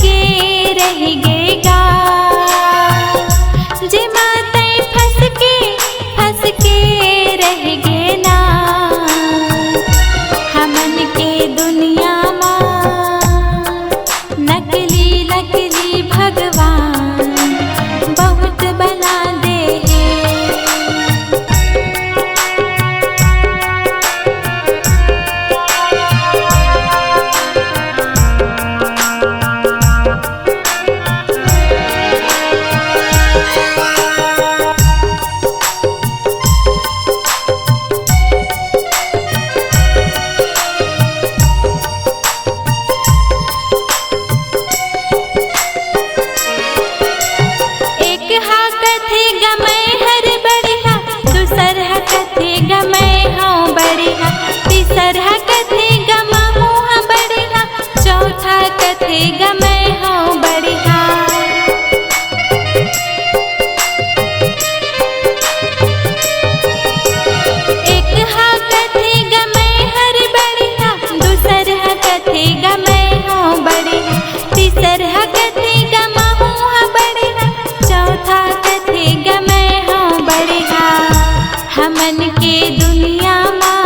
के रह गेगा जे माते फंस के रह गे ना हमन के दुनिया माँ नकली नकली भगवान बहुत बना दे है। हमन के दुनिया माँ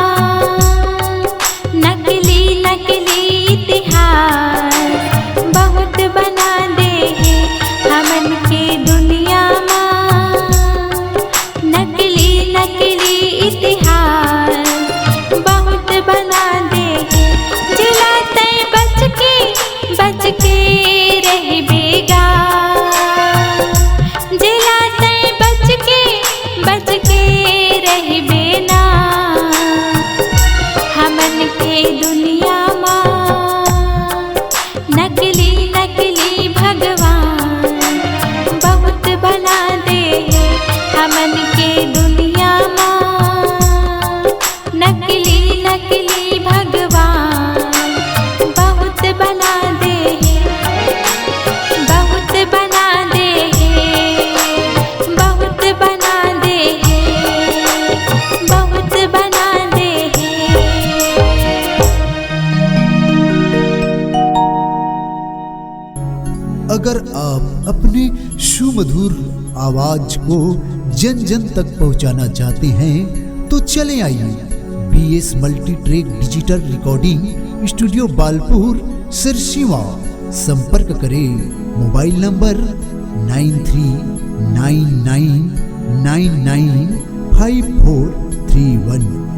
नकली नकली इतिहास बहुत बना दे है। हमन के दुनिया माँ नकली नकली इतिहास बहुत बना दे है। जिलाते बच के रह बेगा जिलाते बच के रह बेना हमन के दुनिया माँ नकली नकली भगवान बहुत बना दे है। हमन के दुनिया माँ नकली नकली भगवान बहुत बना दे है। बहुत बना दे है। बहुत बना दे है। बहुत बना दे है। अगर आप अपने सुमधुर आवाज को जन जन तक पहुंचाना चाहते हैं तो चले आइए BS multi track digital recording studio Balpur Sirsiwa. संपर्क करें मोबाइल नंबर 9399995431।